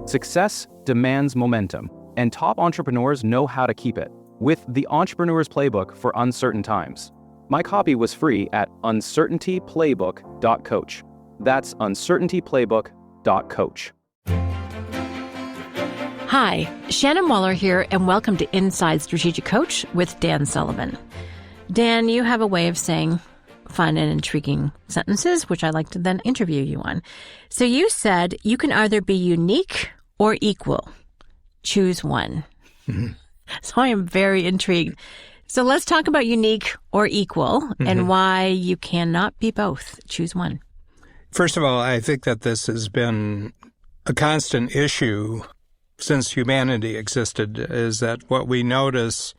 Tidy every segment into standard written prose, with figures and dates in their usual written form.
Success demands momentum, and top entrepreneurs know how to keep it with the Entrepreneur's Playbook for Uncertain Times. My copy was free at uncertaintyplaybook.coach. That's uncertaintyplaybook.coach. Hi, Shannon Waller here, and welcome to Inside Strategic Coach with Dan Sullivan. Dan, you have a way of saying fun and intriguing sentences, which I like to then interview you on. So you said you can either be unique or equal. Choose one. Mm-hmm. So I am very intrigued. So let's talk about unique or equal and why you cannot be both. Choose one. First of all, I think that this has been a constant issue since humanity existed, is that what we notice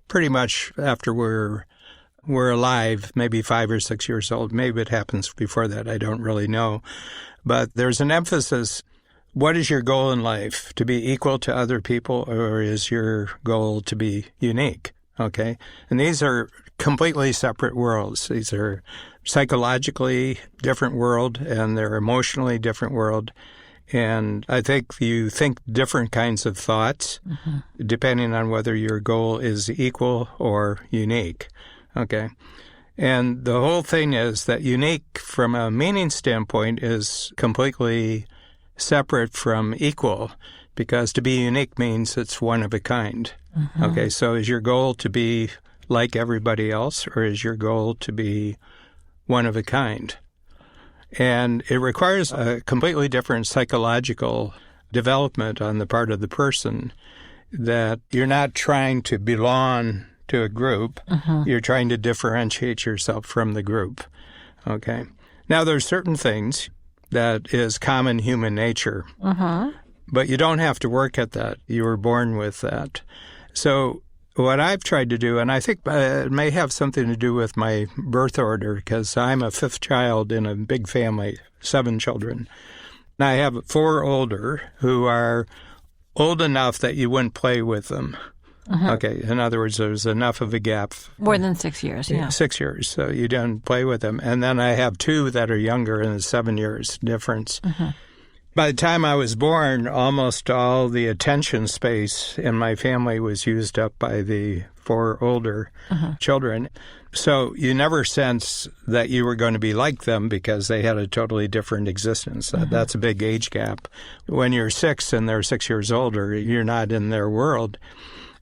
pretty much after we're alive, maybe 5 or 6 years old. Maybe it happens before that. I don't really know. But there's an emphasis. What is your goal in life? To be equal to other people, or is your goal to be unique? Okay. And these are completely separate worlds. These are psychologically different world, and they're emotionally different world. And I think you think different kinds of thoughts depending on whether your goal is equal or unique. Okay. And the whole thing is that unique from a meaning standpoint is completely separate from equal, because to be unique means it's one of a kind. Okay. So is your goal to be like everybody else, or is your goal to be one of a kind? And it requires a completely different psychological development on the part of the person, that you're not trying to belong to a group. You're trying to differentiate yourself from the group. Okay. Now, there's certain things that is common human nature, but you don't have to work at that. You were born with that. So what I've tried to do, and I think it may have something to do with my birth order, because I'm a fifth child in a big family, 7 children. And I have 4 older who are old enough that you wouldn't play with them. Okay. In other words, there's enough of a gap. More than 6 years, yeah. 6 years. So you don't play with them. And then I have 2 that are younger, and it's 7 years difference. By the time I was born, almost all the attention space in my family was used up by the 4 older children. So you never sense that you were going to be like them, because they had a totally different existence. That's a big age gap. When you're 6 and they're 6 years older, you're not in their world.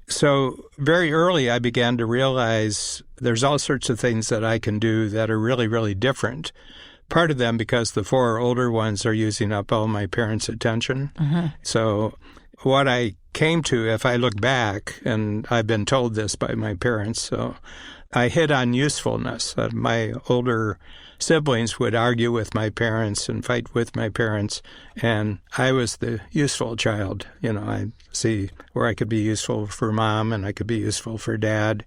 So very early, I began to realize there's all sorts of things that I can do that are really, really different. Part of them because the 4 older ones are using up all my parents' attention. So what I came to, if I look back, and I've been told this by my parents, so I hit on usefulness. My older siblings would argue with my parents and fight with my parents, and I was the useful child. You know, I see where I could be useful for mom, and I could be useful for dad,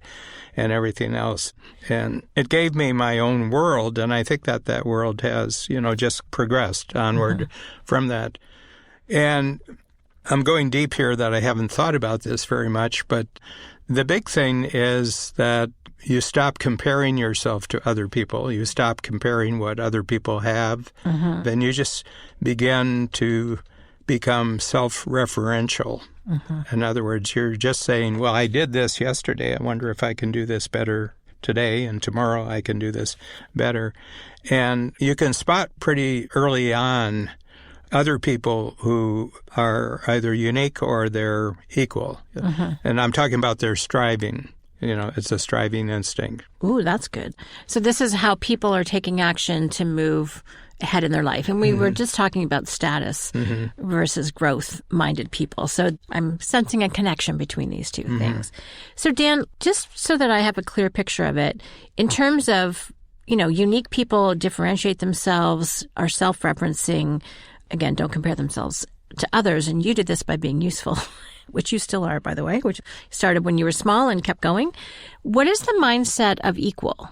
and everything else. And it gave me my own world, and I think that that world has, just progressed onward from that. And I'm going deep here that I haven't thought about this very much, but the big thing is that you stop comparing yourself to other people. You stop comparing what other people have. Then you just begin to become self-referential. In other words, you're just saying, well, I did this yesterday. I wonder if I can do this better today, and tomorrow I can do this better. And you can spot pretty early on other people who are either unique or they're equal. And I'm talking about their striving. It's a striving instinct. Ooh, that's good. So this is how people are taking action to move ahead in their life. And we were just talking about status versus growth-minded people. So I'm sensing a connection between these two things. So Dan, just so that I have a clear picture of it, in terms of, unique people differentiate themselves, are self-referencing, again, don't compare themselves to others. And you did this by being useful, which you still are, by the way, which started when you were small and kept going. What is the mindset of equal?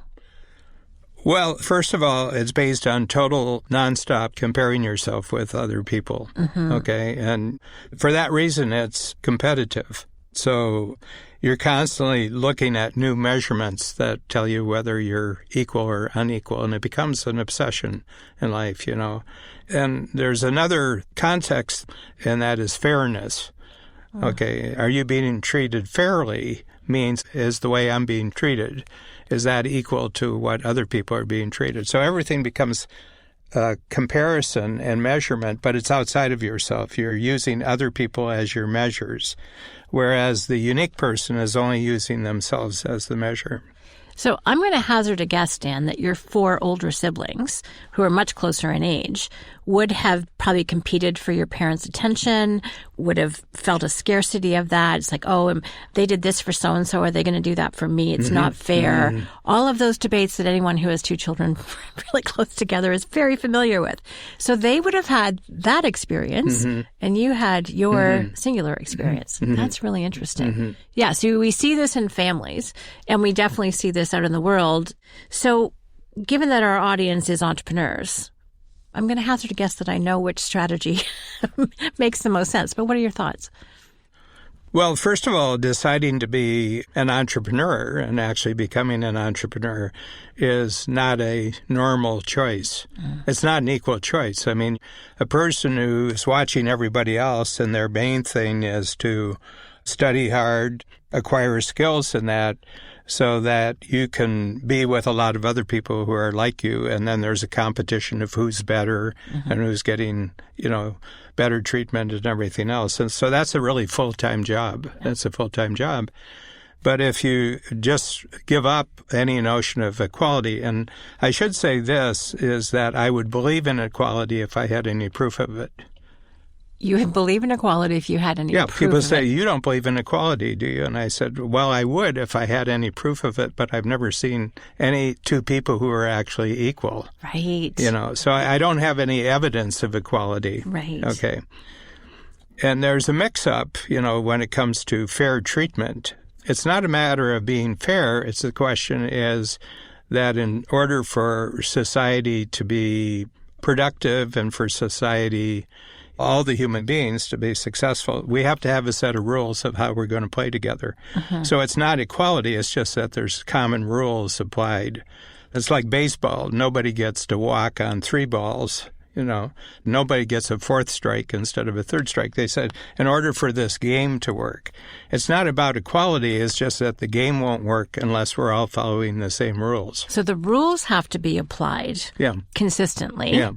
Well, first of all, it's based on total nonstop comparing yourself with other people, okay? And for that reason, it's competitive. So you're constantly looking at new measurements that tell you whether you're equal or unequal, and it becomes an obsession in life, And there's another context, and that is fairness. Okay, are you being treated fairly means, is the way I'm being treated, is that equal to what other people are being treated? So everything becomes comparison and measurement, but it's outside of yourself. You're using other people as your measures, whereas the unique person is only using themselves as the measure. So I'm going to hazard a guess, Dan, that your 4 older siblings, who are much closer in age, would have probably competed for your parents' attention, would have felt a scarcity of that. It's like, oh, they did this for so-and-so. Are they going to do that for me? It's not fair. All of those debates that anyone who has 2 children really close together is very familiar with. So they would have had that experience, and you had your singular experience. That's really interesting. Yeah, so we see this in families, and we definitely see this out in the world. So given that our audience is entrepreneurs, I'm going to hazard a guess that I know which strategy makes the most sense. But what are your thoughts? Well, first of all, deciding to be an entrepreneur and actually becoming an entrepreneur is not a normal choice. It's not an equal choice. I mean, a person who is watching everybody else and their main thing is to study hard, acquire skills in that, so that you can be with a lot of other people who are like you, and then there's a competition of who's better and who's getting, better treatment and everything else. And so that's a really full-time job. That's a full-time job. But if you just give up any notion of equality, and I should say this, is that I would believe in equality if I had any proof of it. You would believe in equality if you had any proof of it? Yeah, people say, you don't believe in equality, do you? And I said, well, I would if I had any proof of it, but I've never seen any 2 people who are actually equal. Right. So I don't have any evidence of equality. Right. Okay. And there's a mix-up, when it comes to fair treatment. It's not a matter of being fair. It's the question is that in order for society to be productive and for society, all the human beings, to be successful, we have to have a set of rules of how we're going to play together. So it's not equality. It's just that there's common rules applied. It's like baseball. Nobody gets to walk on 3 balls. Nobody gets a 4th strike instead of a 3rd strike. They said, in order for this game to work, it's not about equality. It's just that the game won't work unless we're all following the same rules. So the rules have to be applied consistently. Yeah.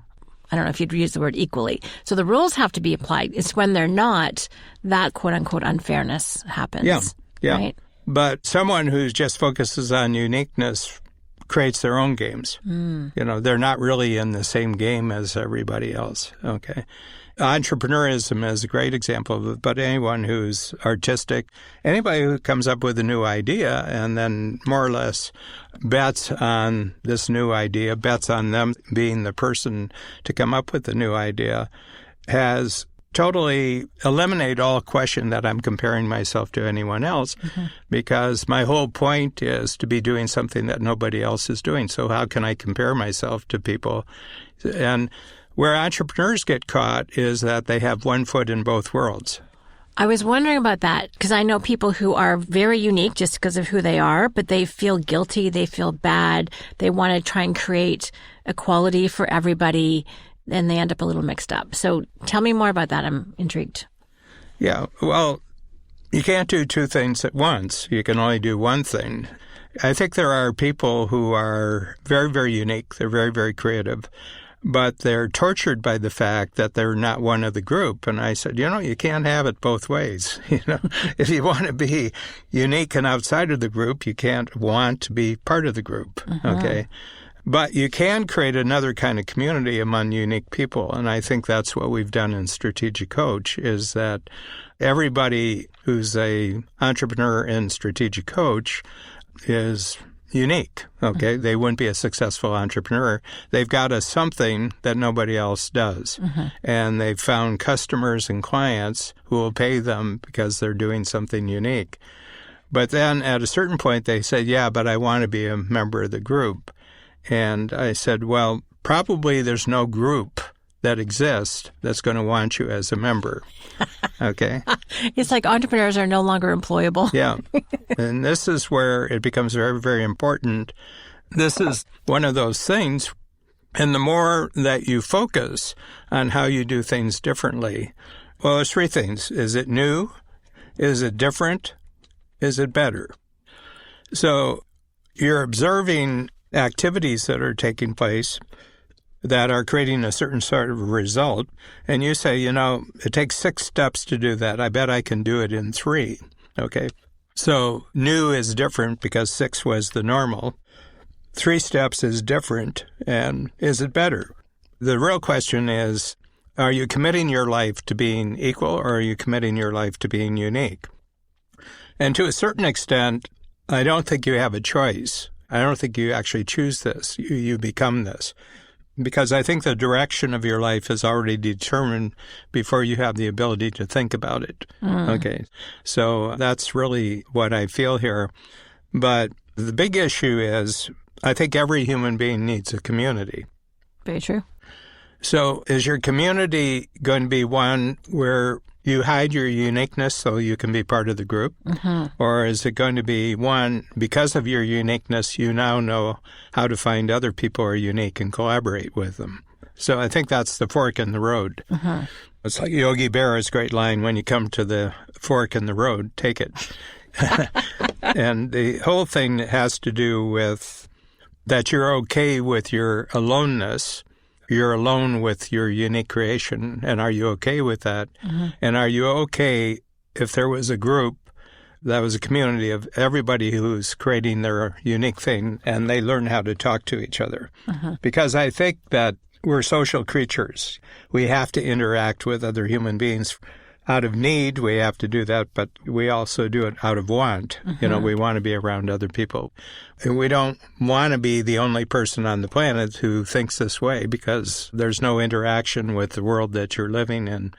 I don't know if you'd use the word equally. So the rules have to be applied. It's when they're not that quote-unquote unfairness happens. Yeah. Right? But someone who just focuses on uniqueness creates their own games. They're not really in the same game as everybody else. Okay. Entrepreneurism is a great example of it, but anyone who's artistic, anybody who comes up with a new idea and then more or less bets on this new idea, bets on them being the person to come up with the new idea, has totally eliminated all question that I'm comparing myself to anyone else, because my whole point is to be doing something that nobody else is doing. So how can I compare myself to people? And where entrepreneurs get caught is that they have one foot in both worlds. I was wondering about that because I know people who are very unique just because of who they are, but they feel guilty, they feel bad, they want to try and create equality for everybody, and they end up a little mixed up. So tell me more about that. I'm intrigued. Yeah, well, you can't do 2 things at once. You can only do one thing. I think there are people who are very, very unique. They're very, very creative. But they're tortured by the fact that they're not one of the group. And I said, you can't have it both ways. If you want to be unique and outside of the group, you can't want to be part of the group. Okay. But you can create another kind of community among unique people. And I think that's what we've done in Strategic Coach, is that everybody who's a entrepreneur and strategic coach is unique, okay? They wouldn't be a successful entrepreneur. They've got something that nobody else does. And they've found customers and clients who will pay them because they're doing something unique. But then at a certain point, they say, yeah, but I want to be a member of the group. And I said, well, probably there's no group that exists that's going to want you as a member. Okay? It's like entrepreneurs are no longer employable. Yeah. And this is where it becomes very, very important. This is one of those things. And the more that you focus on how you do things differently, well, there's three things. Is it new? Is it different? Is it better? So you're observing activities that are taking place that are creating a certain sort of result, and you say, it takes 6 steps to do that. I bet I can do it in 3. Okay? So new is different because 6 was the normal. 3 steps is different, and is it better? The real question is, are you committing your life to being equal, or are you committing your life to being unique? And to a certain extent, I don't think you have a choice. I don't think you actually choose this. You become this. Because I think the direction of your life is already determined before you have the ability to think about it. Okay. So that's really what I feel here. But the big issue is, I think every human being needs a community. Very true. So is your community going to be one where you hide your uniqueness so you can be part of the group? Or is it going to be one, because of your uniqueness, you now know how to find other people who are unique and collaborate with them? So I think that's the fork in the road. It's like Yogi Berra's great line, when you come to the fork in the road, take it. And the whole thing has to do with that you're okay with your aloneness. You're alone with your unique creation, and are you okay with that? And are you okay if there was a group that was a community of everybody who's creating their unique thing, and they learn how to talk to each other? Because I think that we're social creatures. We have to interact with other human beings. Out of need, we have to do that, but we also do it out of want. We want to be around other people. And we don't want to be the only person on the planet who thinks this way, because there's no interaction with the world that you're living in.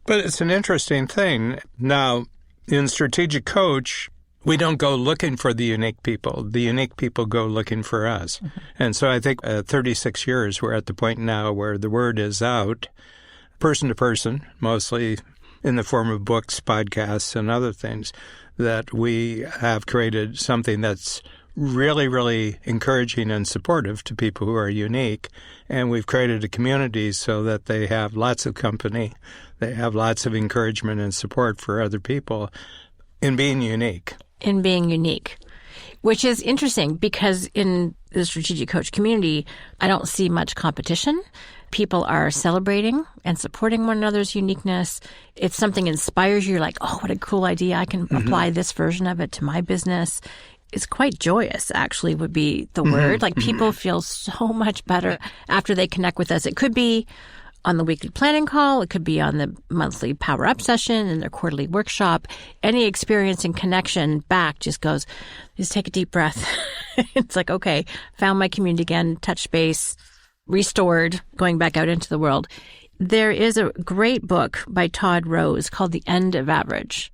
But it's an interesting thing. Now, in Strategic Coach, we don't go looking for the unique people. The unique people go looking for us. And so I think 36 years, we're at the point now where the word is out, person to person, mostly in the form of books, podcasts, and other things, that we have created something that's really, really encouraging and supportive to people who are unique. And we've created a community so that they have lots of company, they have lots of encouragement and support for other people in being unique. In being unique, which is interesting because in the Strategic Coach community, I don't see much competition. People are celebrating and supporting one another's uniqueness. If something inspires you, you're like, oh, what a cool idea. I can apply this version of it to my business. It's quite joyous, actually, would be the word. Like, people feel so much better after they connect with us. It could be on the weekly planning call. It could be on the monthly Power Up session and their quarterly workshop. Any experience and connection back just take a deep breath. It's like, okay, found my community again, touch base, restored, going back out into the world. There is a great book by Todd Rose called The End of Average.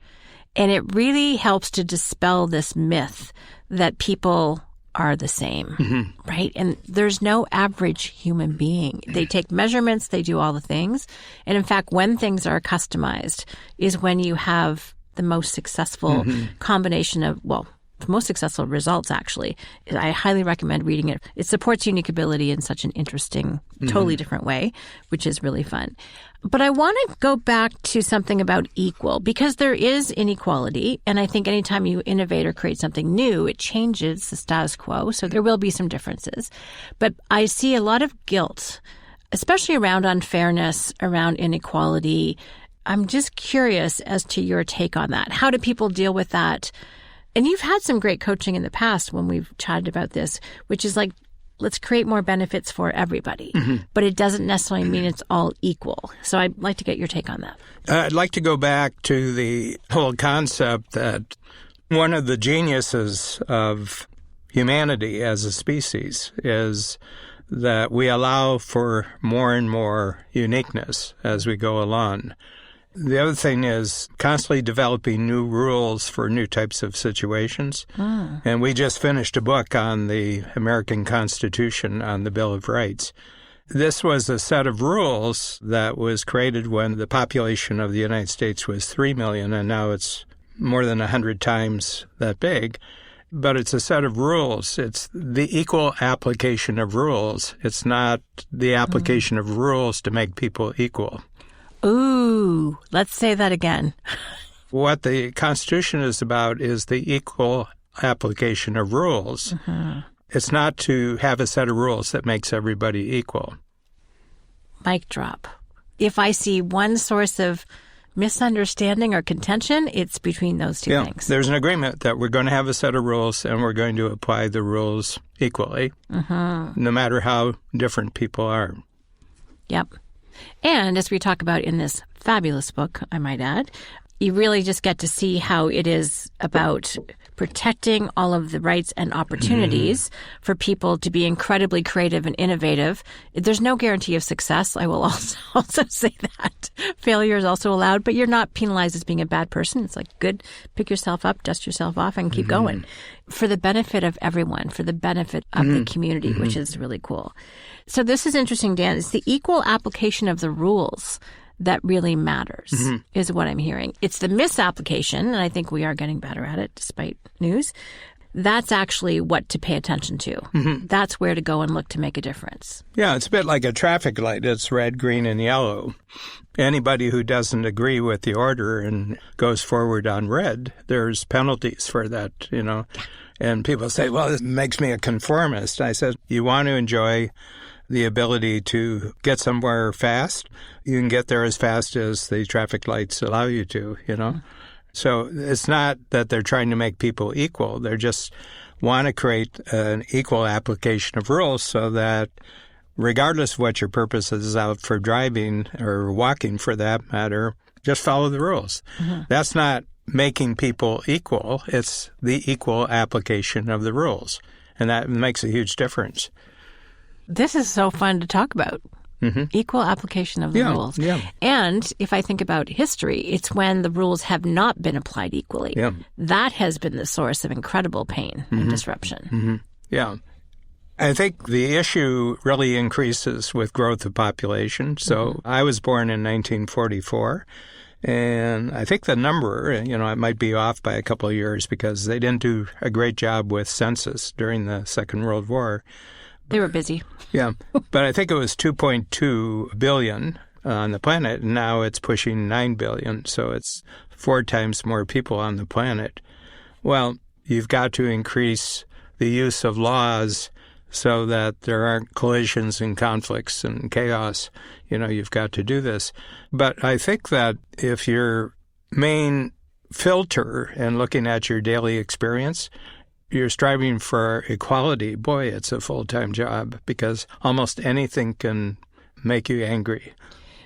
And it really helps to dispel this myth that people are the same, right? And there's no average human being. They take measurements, they do all the things. And in fact, when things are customized is when you have the most successful combination of, most successful results, actually. I highly recommend reading it. It supports unique ability in such an interesting, totally different way, which is really fun. But I want to go back to something about equal, because there is inequality. And I think anytime you innovate or create something new, it changes the status quo. So there will be some differences. But I see a lot of guilt, especially around unfairness, around inequality. I'm just curious as to your take on that. How do people deal with that? And you've had some great coaching in the past when we've chatted about this, which is like, let's create more benefits for everybody. But it doesn't necessarily mean it's all equal. So I'd like to get your take on that. I'd like to go back to the whole concept that one of the geniuses of humanity as a species is that we allow for more and more uniqueness as we go along. The other thing is constantly developing new rules for new types of situations. And we just finished a book on the American Constitution, on the Bill of Rights. This was a set of rules that was created when the population of the United States was 3 million, and now it's more than 100 times that big. But it's a set of rules. It's the equal application of rules. It's not the application of rules to make people equal. Ooh, let's say that again. What the Constitution is about is the equal application of rules. It's not to have a set of rules that makes everybody equal. Mic drop. If I see one source of misunderstanding or contention, it's between those two things. There's an agreement that we're going to have a set of rules and we're going to apply the rules equally, no matter how different people are. Yep. And as we talk about in this fabulous book, I might add, you really just get to see how it is about protecting all of the rights and opportunities for people to be incredibly creative and innovative. There's no guarantee of success. I will also say that. Failure is also allowed, but you're not penalized as being a bad person. It's like, good, pick yourself up, dust yourself off, and keep going. For the benefit of everyone, for the benefit of the community, which is really cool. So this is interesting, Dan. It's the equal application of the rules that really matters, is what I'm hearing. It's the misapplication, and I think we are getting better at it despite news. That's actually what to pay attention to. That's where to go and look to make a difference. Yeah, it's a bit like a traffic light. It's red, green, and yellow. Anybody who doesn't agree with the order and goes forward on red, there's penalties for that, you know. And people say, well, this makes me a conformist. I said, you want to enjoy the ability to get somewhere fast, you can get there as fast as the traffic lights allow you to, you know. So it's not that they're trying to make people equal. They just want to create an equal application of rules so that regardless of what your purpose is out for driving or walking for that matter, just follow the rules. That's not making people equal. It's the equal application of the rules. And that makes a huge difference. This is so fun to talk about. Equal application of the rules. And if I think about history, it's when the rules have not been applied equally. That has been the source of incredible pain and disruption. I think the issue really increases with growth of population. So I was born in 1944. And I think the number, you know, it might be off by a couple of years because they didn't do a great job with census during the Second World War. They were busy. But I think it was 2.2 billion on the planet, and now it's pushing 9 billion, so it's 4 times more people on the planet. Well, you've got to increase the use of laws so that there aren't collisions and conflicts and chaos. You know, you've got to do this. But I think that if your main filter in looking at your daily experience, you're striving for equality, boy, it's a full-time job because almost anything can make you angry.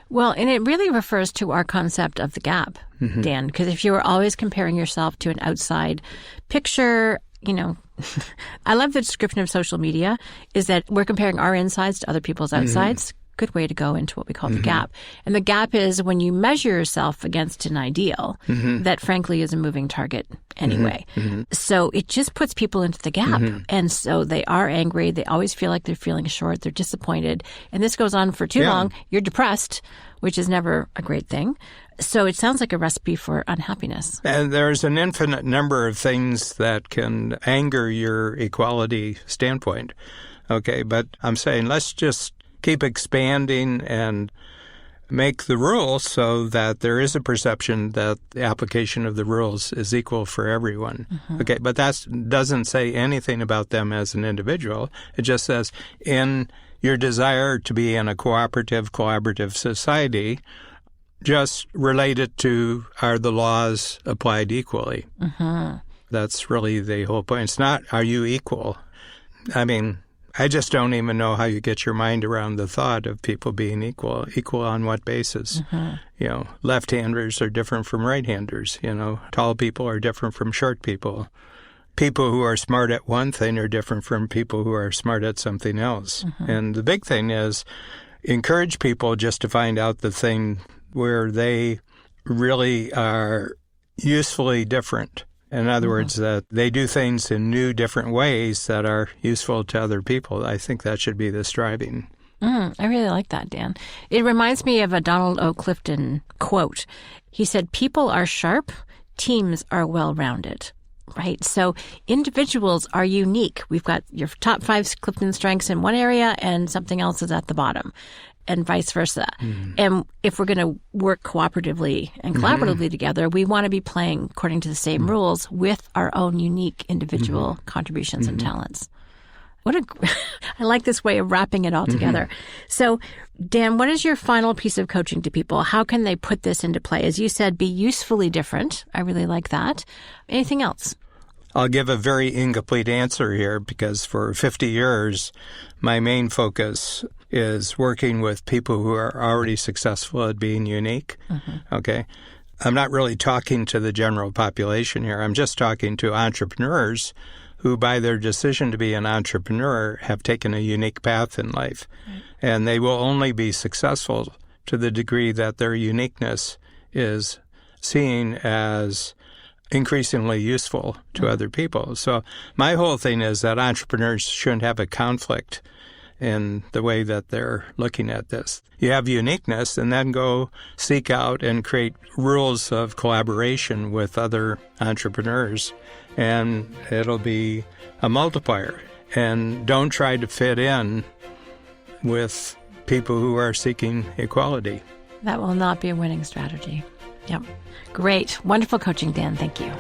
Well, and it really refers to our concept of the gap, Dan, because if you were always comparing yourself to an outside picture, you know, I love the description of social media is that we're comparing our insides to other people's outsides. Good way to go into what we call the gap. And the gap is when you measure yourself against an ideal that frankly is a moving target anyway. So it just puts people into the gap. And so they are angry. They always feel like they're feeling short. They're disappointed. And this goes on for too long. You're depressed, which is never a great thing. So it sounds like a recipe for unhappiness. And there's an infinite number of things that can anger your equality standpoint. Okay, but I'm saying let's just keep expanding and make the rules so that there is a perception that the application of the rules is equal for everyone. Okay, but that doesn't say anything about them as an individual. It just says in your desire to be in a collaborative society, just relate it to are the laws applied equally. That's really the whole point. It's not are you equal. I mean, I just don't even know how you get your mind around the thought of people being equal. Equal on what basis? You know, left-handers are different from right-handers. You know, tall people are different from short people. People who are smart at one thing are different from people who are smart at something else. And the big thing is encourage people just to find out the thing where they really are usefully different. In other words, that they do things in new, different ways that are useful to other people. I think that should be the striving. I really like that, Dan. It reminds me of a Donald O. Clifton quote. He said, "People are sharp, teams are well-rounded." Right? So individuals are unique. We've got your top 5 Clifton strengths in one area and something else is at the bottom, and vice versa. And if we're going to work cooperatively and collaboratively together, we want to be playing according to the same rules with our own unique individual contributions and talents. I like this way of wrapping it all together. So, Dan, what is your final piece of coaching to people? How can they put this into play? As you said, be usefully different. I really like that. Anything else? I'll give a very incomplete answer here because for 50 years, my main focus is working with people who are already successful at being unique. Okay. I'm not really talking to the general population here. I'm just talking to entrepreneurs who, by their decision to be an entrepreneur, have taken a unique path in life. And they will only be successful to the degree that their uniqueness is seen as increasingly useful to other people. So my whole thing is that entrepreneurs shouldn't have a conflict in the way that they're looking at this. You have uniqueness, and then go seek out and create rules of collaboration with other entrepreneurs, and it'll be a multiplier. And don't try to fit in with people who are seeking equality. That will not be a winning strategy. Yep. Great. Wonderful coaching, Dan. Thank you.